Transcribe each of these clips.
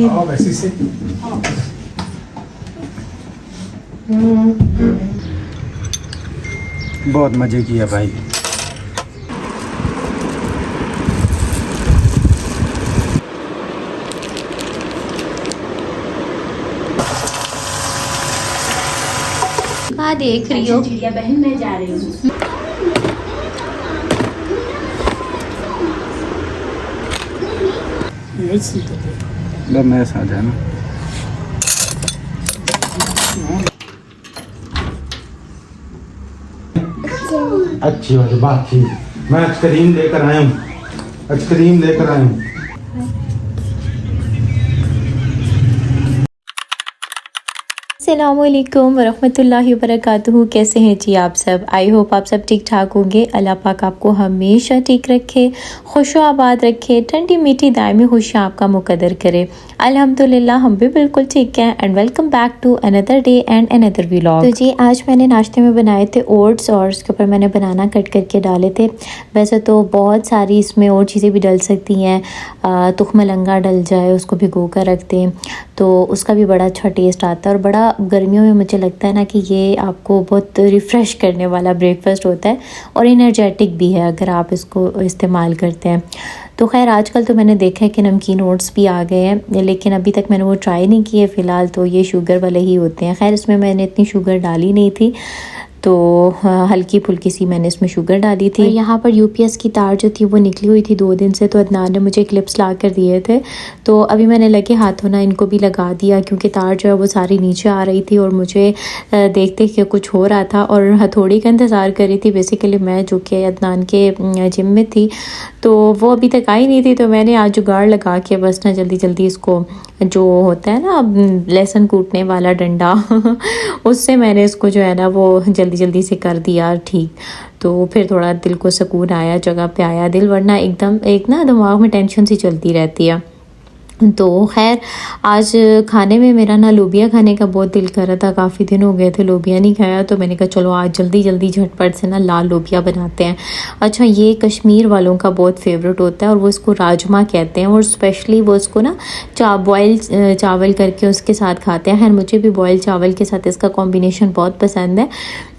वैसे से बहुत मजे किया भाई। कहाँ देख रही हो? चिड़िया बहन मैं जा रही हूँ। मैं आ जाना। अच्छी बात थी। मैं आइसक्रीम लेकर आया हूँ, आइसक्रीम लेकर आया हूँ। अस्सलामुअलैकुम वरहमतुल्लाहि वबरकातुहू। कैसे हैं जी आप सब? आई होप आप सब ठीक ठाक होंगे। अल्लाह पाक आपको हमेशा ठीक रखे, खुशो आबाद रखे, ठंडी मीठी दायमी खुशियाँ आपका मुकद्दर करे। अल्हम्दुलिल्लाह हम भी बिल्कुल ठीक हैं। And welcome back to another day and another vlog. तो जी आज मैंने नाश्ते में बनाए थे ओट्स और उसके ऊपर मैंने बनाना कट करके डाले थे। वैसे तो बहुत सारी इसमें और चीज़ें भी डल सकती हैं, तुख्म लंगा डल जाए, उसको भिगो कर रख दें तो उसका भी बड़ा अच्छा टेस्ट आता है। और बड़ा गर्मियों में मुझे लगता है ना कि ये आपको बहुत रिफ़्रेश करने वाला ब्रेकफास्ट होता है और एनर्जेटिक भी है अगर आप इसको इस्तेमाल करते हैं। तो खैर आजकल तो मैंने देखा है कि नमकीन ओट्स भी आ गए हैं, लेकिन अभी तक मैंने वो ट्राई नहीं किए। फ़िलहाल तो ये शुगर वाले ही होते हैं। खैर इसमें मैंने इतनी शुगर डाली नहीं थी, तो हल्की फुल्की सी मैंने इसमें शुगर डाली थी। और यहाँ पर यूपीएस की तार जो थी वो निकली हुई थी 2 दिन से, तो अदनान ने मुझे क्लिप्स ला कर दिए थे। तो अभी मैंने लगे हाथों ना इनको भी लगा दिया, क्योंकि तार जो है वो सारी नीचे आ रही थी और मुझे देखते कि कुछ हो रहा था और हथौड़ी का इंतज़ार कर रही थी बेसिकली मैं, जो कि अदनान के जिम में थी। तो वो अभी तक आई नहीं थी, तो मैंने आज जुगाड़ लगा के बस ना जल्दी जल्दी इसको, जो होता है ना लहसुन कूटने वाला डंडा उससे मैंने इसको जो है ना वो जल्दी से कर दिया ठीक। तो फिर थोड़ा दिल को सुकून आया, जगह पे आया दिल, वरना एकदम एक ना दिमाग में टेंशन सी चलती रहती है। तो खैर आज खाने में मेरा ना लोबिया खाने का बहुत दिल कर रहा था, काफ़ी दिन हो गए थे लोबिया नहीं खाया, तो मैंने कहा चलो आज जल्दी झटपट से ना लाल लोबिया बनाते हैं। अच्छा ये कश्मीर वालों का बहुत फेवरेट होता है और वो इसको राजमा कहते हैं, और स्पेशली वो इसको ना बॉयल चावल करके उसके साथ खाते हैं। खैर मुझे भी बॉयल चावल के साथ इसका कॉम्बिनेशन बहुत पसंद है,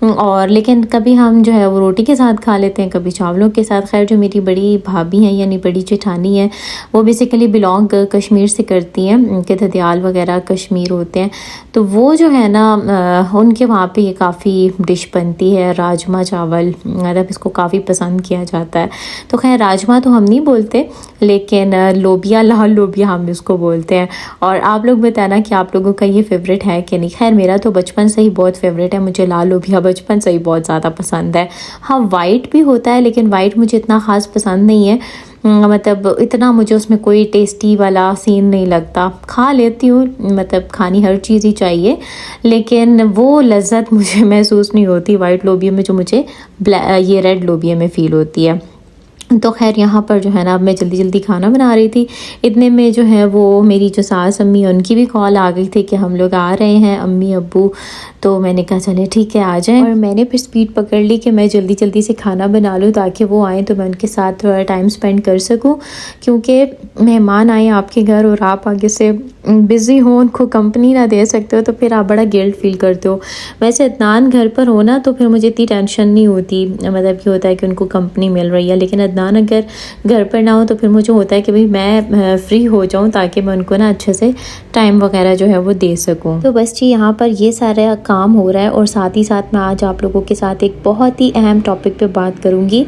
और लेकिन कभी हम जो है वो रोटी के साथ खा लेते हैं, कभी चावलों के साथ। खैर जो मेरी बड़ी भाभी हैं यानी बड़ी जेठानी है, वो बेसिकली बिलोंग कश्मीर से करती हैं, उनके धदियाल वगैरह कश्मीर होते हैं। तो वो जो है ना उनके वहाँ पे ये काफ़ी डिश बनती है राजमा चावल, मतलब इसको काफ़ी पसंद किया जाता है। तो खैर राजमा तो हम नहीं बोलते, लेकिन लोबिया, लाल लोबिया हम इसको बोलते हैं। और आप लोग बताना कि आप लोगों का ये फेवरेट है कि नहीं। खैर मेरा तो बचपन से ही बहुत फेवरेट है, मुझे लाल लोबिया बचपन से ही बहुत ज़्यादा पसंद है। हाँ वाइट भी होता है, लेकिन वाइट मुझे इतना ख़ास पसंद नहीं है, मतलब इतना मुझे उसमें कोई टेस्टी वाला सीन नहीं लगता। खा लेती हूँ, मतलब खानी हर चीज़ ही चाहिए, लेकिन वो लज़्ज़त मुझे महसूस नहीं होती वाइट लोबिया में जो मुझे ये रेड लोबिया में फ़ील होती है। तो खैर यहाँ पर जो है ना अब मैं जल्दी खाना बना रही थी, इतने में जो है वो मेरी जो सास अम्मी उनकी भी कॉल आ गई थी कि हम लोग आ रहे हैं अम्मी अब्बू। तो मैंने कहा चले ठीक है आ जाएं, और मैंने फिर स्पीड पकड़ ली कि मैं जल्दी से खाना बना लूँ ताकि वो आएँ तो मैं उनके साथ थोड़ा टाइम स्पेंड कर सकूँ, क्योंकि मेहमान आए आपके घर और आप आगे से बिज़ी हो, उनको कंपनी ना दे सकते हो, तो फिर आप बड़ा गिल्ट फील करते हो। वैसे अदनान घर पर हो ना तो फिर मुझे इतनी टेंशन नहीं होती, मतलब ये होता है कि उनको कंपनी मिल रही है, लेकिन अदनान अगर घर पर ना हो तो फिर मुझे होता है कि भाई मैं फ्री हो जाऊँ ताकि मैं उनको ना अच्छे से टाइम वगैरह जो है वो दे सकूँ। तो बस जी यहाँ पर ये सारा काम हो रहा है, और साथ ही साथ मैं आज आप लोगों के साथ एक बहुत ही अहम टॉपिक पे बात करूँगी,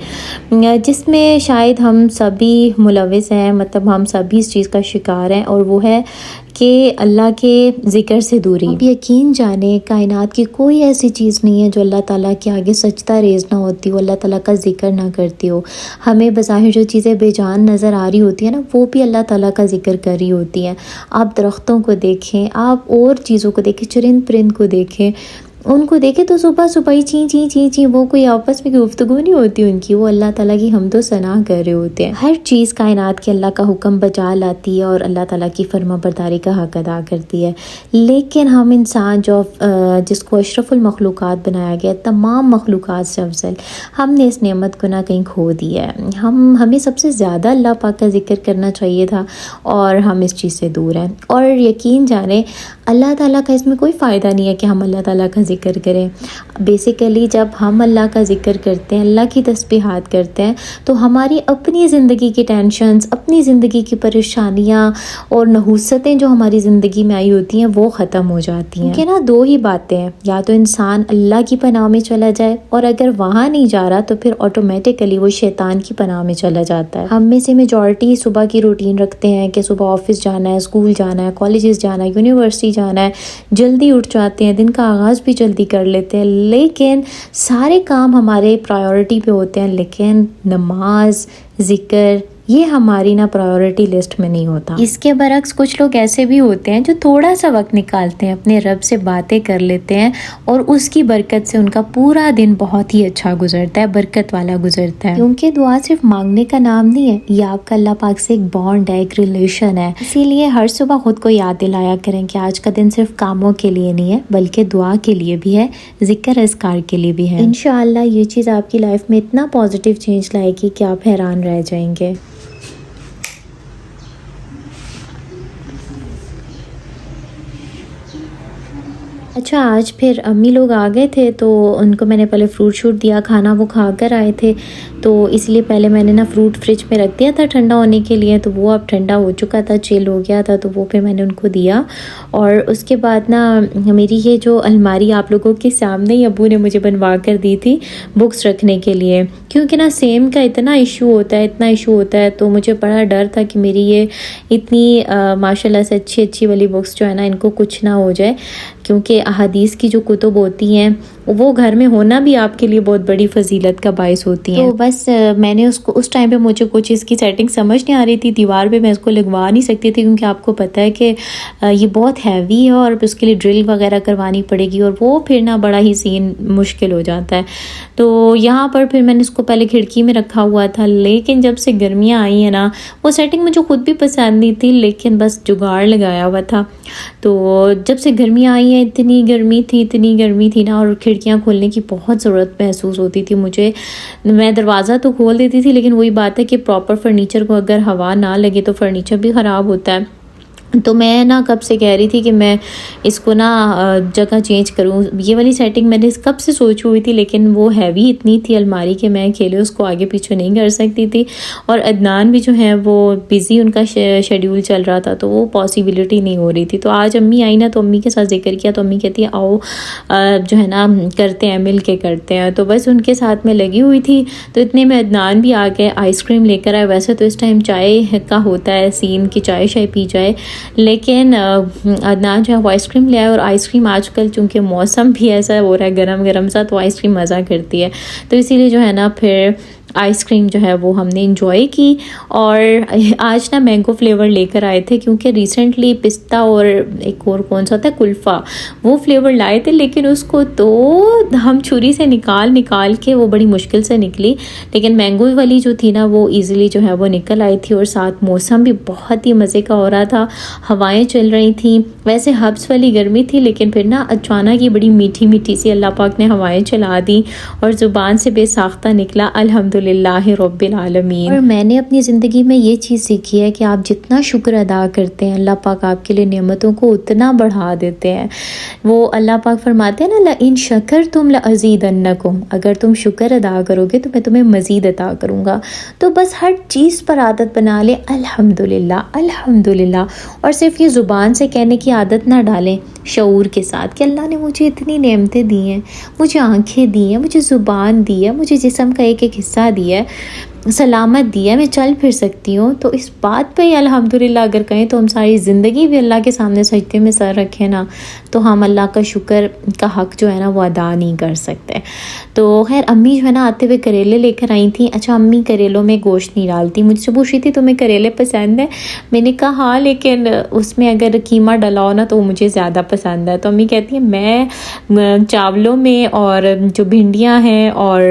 जिसमें शायद हम सभी मुलविस हैं, मतलब हम सभी इस चीज़ का शिकार हैं, और वो है कि अल्लाह के ज़िक्र से दूरी। अब यकीन जाने कायनात की कोई ऐसी चीज़ नहीं है जो अल्लाह ताला के आगे सजदा रेज़ ना होती हो, अल्लाह ताला का ज़िक्र ना करती हो। हमें बज़ाहिर जो चीज़ें बेजान नज़र आ रही होती है ना, वो भी अल्लाह ताला का ज़िक्र कर रही होती हैं। आप दरख्तों को देखें, आप और चीज़ों को देखें, चरिंद परिंद को देखें, उनको देखे तो सुबह सुबह ही ची ची ची ची, वो कोई आपस में गुफ्तगू नहीं होती उनकी, वो अल्लाह ताला की हमदो सना कर रहे होते हैं। हर चीज़ कायनात के अल्लाह का हुक्म बजा लाती है और अल्लाह ताला की फर्मा बरदारी का हक अदा करती है। लेकिन हम इंसान जो जिसको अशरफुल मखलूक़ात बनाया गया, तमाम मखलूक़ात से अफजल, हमने इस नेमत को ना कहीं खो दिया है। हमें सबसे ज़्यादा अल्लाह पाक का जिक्र करना चाहिए था और हम इस चीज़ से दूर हैं। और यकीन जाने अल्लाह ताला का इसमें कोई फ़ायदा नहीं है कि हम अल्लाह ताला का ज़िक्र करें। बेसिकली जब हम अल्लाह का ज़िक्र करते हैं, अल्लाह की तस्बीहात करते हैं, तो हमारी अपनी ज़िंदगी की टेंशन्स, अपनी ज़िंदगी की परेशानियाँ और नहूसतें जो हमारी ज़िंदगी में आई होती हैं वो ख़त्म हो जाती हैं। कि ना दो ही बातें हैं, या तो इंसान अल्लाह की पनाह में चला जाए और अगर वहाँ नहीं जा रहा तो फिर ऑटोमेटिकली वो शैतान की पनाह में चला जाता है। हम में से मेजॉरिटी सुबह की रूटीन रखते हैं कि सुबह ऑफिस जाना है, स्कूल जाना है, कॉलेजेस जाना है, यूनिवर्सिटी जाना है, जल्दी उठ जाते हैं, दिन का आगाज़ भी जल्दी कर लेते हैं, लेकिन सारे काम हमारे प्रायोरिटी पे होते हैं, लेकिन नमाज, ज़िक्र ये हमारी ना प्रायोरिटी लिस्ट में नहीं होता। इसके बरक्स कुछ लोग ऐसे भी होते हैं जो थोड़ा सा वक्त निकालते हैं, अपने रब से बातें कर लेते हैं और उसकी बरकत से उनका पूरा दिन बहुत ही अच्छा गुजरता है, बरकत वाला गुजरता है। क्योंकि दुआ सिर्फ मांगने का नाम नहीं है, ये आपका अल्लाह पाक से एक बॉन्ड है, एक रिलेशन है। इसीलिए हर सुबह खुद को याद दिलाया करें कि आज का दिन सिर्फ कामों के लिए नहीं है बल्कि दुआ के लिए भी है, जिक्र अज़कार के लिए भी है। इंशाअल्लाह ये चीज़ आपकी लाइफ में इतना पॉजिटिव चेंज लाएगी कि आप हैरान रह जाएंगे। अच्छा, आज फिर अम्मी लोग आ गए थे तो उनको मैंने पहले फ्रूट शूट दिया, खाना वो खा कर आए थे, तो इसलिए पहले मैंने ना फ्रूट फ्रिज में रख दिया था ठंडा होने के लिए, तो वो अब ठंडा हो चुका था, चिल हो गया था, तो वो फिर मैंने उनको दिया। और उसके बाद ना मेरी ये जो अलमारी आप लोगों के सामने ही अब्बू ने मुझे बनवा कर दी थी बुक्स रखने के लिए, क्योंकि ना सेम का इतना इशू होता है, इतना इशू होता है, तो मुझे बड़ा डर था कि मेरी ये इतनी माशाल्लाह से अच्छी अच्छी वाली बुक्स जो है ना इनको कुछ ना हो जाए, क्योंकि अहादीस की जो कुतुब होती हैं वो घर में होना भी आपके लिए बहुत बड़ी फजीलत का बायस होती हैं। तो बस मैंने उसको उस टाइम पे मुझे कुछ इसकी सेटिंग समझ नहीं आ रही थी, दीवार पे मैं इसको लगवा नहीं सकती थी क्योंकि आपको पता है कि ये बहुत हैवी है और उसके लिए ड्रिल वगैरह करवानी पड़ेगी और वो फिर ना बड़ा ही सीन मुश्किल हो जाता है। तो यहाँ पर फिर मैंने इसको पहले खिड़की में रखा हुआ था, लेकिन जब से गर्मियाँ आई हैं ना वो सेटिंग मुझे खुद भी पसंद नहीं थी, लेकिन बस जुगाड़ लगाया हुआ था। तो जब से गर्मियाँ आई हैं इतनी गर्मी थी ना, और खिड़कियाँ खोलने की बहुत ज़रूरत महसूस होती थी मुझे। मैं दरवाज़ा तो खोल देती थी, लेकिन वही बात है कि प्रॉपर फर्नीचर को अगर हवा ना लगे तो फर्नीचर भी ख़राब होता है। तो मैं ना कब से कह रही थी कि मैं इसको ना जगह चेंज करूँ। ये वाली सेटिंग मैंने कब से सोची हुई थी, लेकिन वो हैवी इतनी थी अलमारी के मैं अकेले उसको आगे पीछे नहीं कर सकती थी, और अदनान भी जो है वो बिज़ी, उनका शेड्यूल चल रहा था, तो वो पॉसिबिलिटी नहीं हो रही थी। तो आज अम्मी आई ना तो अम्मी के साथ जिक्र किया, तो अम्मी कहती है आओ जो है ना करते हैं, मिल के करते हैं। तो बस उनके साथ में लगी हुई थी, तो इतने में अदनान भी आ गए, आइसक्रीम लेकर आए। वैसे तो इस टाइम चाय का होता है सीन कि चाय शाय पी जाए, लेकिन अदनान जो है वो आइसक्रीम ले आए, और आइसक्रीम आजकल चूँकि मौसम भी ऐसा हो रहा है गरम गरम सा, तो आइसक्रीम मज़ा करती है, तो इसीलिए जो है ना फिर आइसक्रीम जो है वो हमने इंजॉय की। और आज ना मैंगो फ्लेवर लेकर आए थे, क्योंकि रिसेंटली पिस्ता और एक और कौन सा था कुल्फ़ा, वो फ्लेवर लाए थे, लेकिन उसको तो हम छुरी से निकाल के वो बड़ी मुश्किल से निकली, लेकिन मैंगो वाली जो थी ना वो ईज़िली जो है वो निकल आई थी। और साथ मौसम भी बहुत ही मज़े का हो रहा था, हवाएं चल रही थी। वैसे हब्स वाली गर्मी थी, लेकिन फिर ना अचानक ही बड़ी मीठी मीठी सी अल्लाह पाक ने हवाएं चला दी और ज़ुबान से बेसाख्ता निकला अल्हम्दुलिल्लाह रब्बिल आलमीन। और मैंने अपनी ज़िंदगी में ये चीज़ सीखी है कि आप जितना शुक्र अदा करते हैं अल्लाह पाक आपके लिए नेमतों को उतना बढ़ा देते हैं। वो अल्लाह पाक फरमाते हैं ना, ला इन शकर तुम ला अज़ीदन्नकुम, अगर तुम शुक्र अदा करोगे तो मैं तुम्हें मज़ीद अता करूँगा। तो बस हर चीज़ पर आदत बना ले अल्हम्दुलिल्लाह अल्हम्दुलिल्लाह, और सिर्फ ये ज़ुबान से कहने की आदत ना डालें, शऊर के साथ कि अल्लाह ने मुझे इतनी नेमतें दी हैं, मुझे आँखें दी हैं, मुझे ज़ुबान दी है, मुझे जिस्म का एक एक हिस्सा दिया है, सलामत दी है, मैं चल फिर सकती हूँ। तो इस बात पे ही अल्हम्दुलिल्लाह अगर कहें तो हम सारी ज़िंदगी भी अल्लाह के सामने सजदे में सर रखें ना, तो हम अल्लाह का शुक्र का हक़ जो है ना वो अदा नहीं कर सकते। तो खैर अम्मी जो है ना आते हुए करेले लेकर आई थी। अच्छा अम्मी करेलों में गोश्त नहीं डालती। मुझसे पूछ रही थी तुम्हें करेले पसंद है? मैंने कहा हाँ, लेकिन उसमें अगर कीमा डलाओ ना तो मुझे ज़्यादा पसंद है। तो अम्मी कहती है मैं चावलों में और जो भिंडियाँ हैं और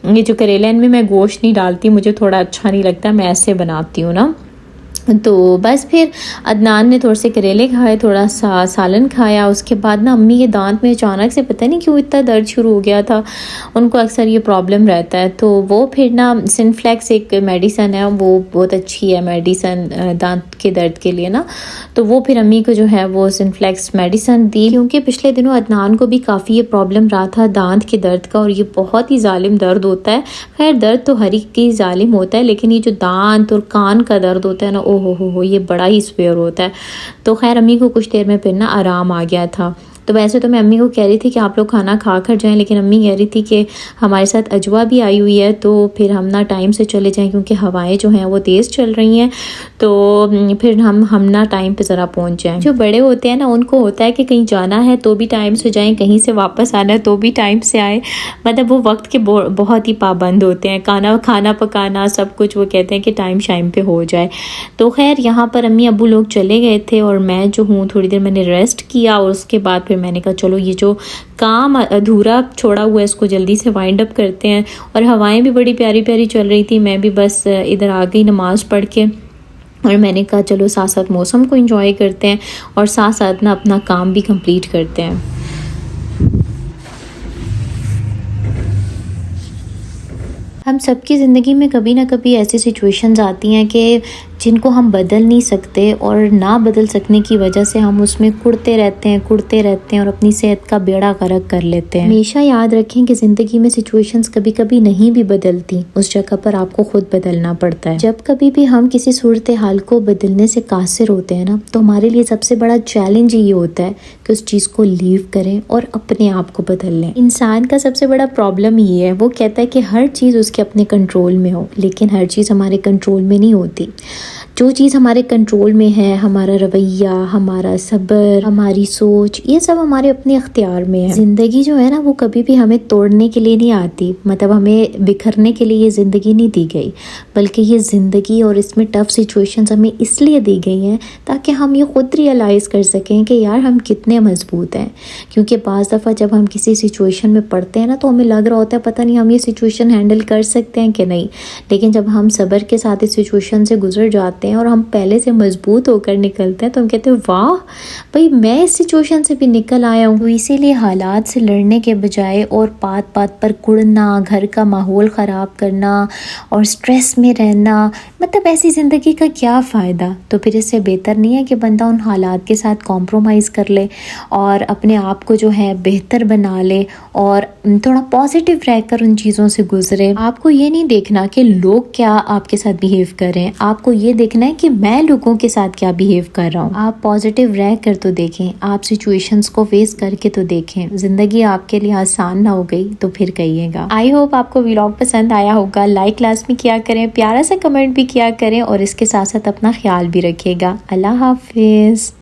ये जो करेले इनमें मैं गोश्त नहीं डालती, मुझे थोड़ा अच्छा नहीं लगता, मैं ऐसे बनाती हूँ ना। तो बस फिर अदनान ने थोड़े से करेले खाए, थोड़ा सा सालन खाया। उसके बाद ना अम्मी के दांत में अचानक से पता नहीं क्यों इतना दर्द शुरू हो गया था। उनको अक्सर ये प्रॉब्लम रहता है। तो वो फिर ना सिनफ्लेक्स एक मेडिसन है, वो बहुत अच्छी है मेडिसन दांत के दर्द के लिए ना। तो वो फिर अम्मी को जो है वो सिनफ्लेक्स मेडिसन दी, क्योंकि पिछले दिनों अदनान को भी काफ़ी ये प्रॉब्लम रहा था दांत के दर्द का, और ये बहुत ही जालिम दर्द होता है। खैर दर्द तो हर एक की जालिम होता है, लेकिन ये जो दांत और कान का दर्द होता है ना, हो ये बड़ा ही स्पेयर होता है। तो खैर अम्मी को कुछ देर में फिर ना आराम आ गया था। तो वैसे तो मैं अम्मी को कह रही थी कि आप लोग खाना खा कर जाएं, लेकिन अम्मी कह रही थी कि हमारे साथ अजवा भी आई हुई है, तो फिर हम ना टाइम से चले जाएं, क्योंकि हवाएं जो हैं वो तेज़ चल रही हैं। तो फिर हम ना टाइम पे ज़रा पहुंच जाएं। जो बड़े होते हैं ना उनको होता है कि कहीं जाना है तो भी टाइम से जाएं, कहीं से वापस आना है तो भी टाइम से आए। मतलब वो वक्त के बहुत ही पाबंद होते हैं। खाना पकाना सब कुछ वो कहते हैं कि टाइम शाइम पे हो जाए। तो खैर यहाँ पर अम्मी अब्बू लोग चले गए थे और मैं जो हूँ थोड़ी देर मैंने रेस्ट किया, और उसके बाद फिर मैंने कहा चलो ये जो काम अधूरा छोड़ा हुआ है इसको जल्दी से वाइंड अप करते हैं। और हवाएं भी बड़ी प्यारी प्यारी चल रही थी। मैं भी बस इधर आ गई नमाज़ पढ़ के, और मैंने कहा चलो साथ साथ मौसम को एंजॉय करते हैं और साथ साथ ना अपना काम भी कंप्लीट करते हैं। हम सबकी ज़िंदगी में कभी ना कभी ऐसी सिचुएशंस आती हैं कि जिनको हम बदल नहीं सकते, और ना बदल सकने की वजह से हम उसमें कुड़ते रहते हैं और अपनी सेहत का बेड़ा गर्क कर लेते हैं। हमेशा याद रखें कि ज़िंदगी में सिचुएशंस कभी कभी नहीं भी बदलती, उस जगह पर आपको खुद बदलना पड़ता है। जब कभी भी हम किसी सूरत हाल को बदलने से कासिर होते हैं ना, तो हमारे लिए सबसे बड़ा चैलेंज ये होता है कि उस चीज़ को लीव करें और अपने आप को बदल लें। इंसान का सबसे बड़ा प्रॉब्लम ये है, वो कहता है कि हर चीज़ उसके अपने कंट्रोल में हो, लेकिन हर चीज़ हमारे कंट्रोल में नहीं होती। जो चीज़ हमारे कंट्रोल में है, हमारा रवैया, हमारा सब्र, हमारी सोच, ये सब हमारे अपने अख्तियार में है। ज़िंदगी जो है ना वो कभी भी हमें तोड़ने के लिए नहीं आती, मतलब हमें बिखरने के लिए ये ज़िंदगी नहीं दी गई, बल्कि ये ज़िंदगी और इसमें टफ़ सिचुएशंस हमें इसलिए दी गई हैं ताकि हम ये ख़ुद रियलाइज़ कर सकें कि यार हम कितने मजबूत हैं। क्योंकि बाज़ दफ़ा जब हम किसी सिचुएशन में पड़ते हैं ना, तो हमें लग रहा होता है पता नहीं हम ये सिचुएशन हैंडल कर सकते हैं कि नहीं, लेकिन जब हम सब्र के साथ इस सिचुएशन से गुजर जाते हैं और हम पहले से मजबूत होकर निकलते हैं, तो हम कहते हैं वाह भाई मैं इस सिचुएशन से भी निकल आया हूँ। इसीलिए हालात से लड़ने के बजाय और बात बात पर कुड़ना, घर का माहौल ख़राब करना और स्ट्रेस में रहना, मतलब ऐसी ज़िंदगी का क्या फ़ायदा। तो फिर इससे बेहतर नहीं है कि बंदा उन हालात के साथ कॉम्प्रोमाइज़ कर ले और अपने आप को जो है बेहतर बना ले और थोड़ा पॉजिटिव रहकर उन चीज़ों से गुजरे। आपको ये नहीं देखना कि लोग क्या आपके साथ बिहेव कर रहे हैं, आपको ये देखना है कि मैं लोगों के साथ क्या बिहेव कर रहा हूँ। आप पॉजिटिव रह कर तो देखें, आप सिचुएशंस को फेस करके तो देखें। ज़िंदगी आपके लिए आसान ना हो गई तो फिर कहिएगा। आई होप आपको व्लॉग पसंद आया होगा। लाइक लाजमी किया करें, प्यारा सा कमेंट भी किया करें और इसके साथ साथ अपना ख्याल भी रखिएगा। अल्लाह हाफिज़।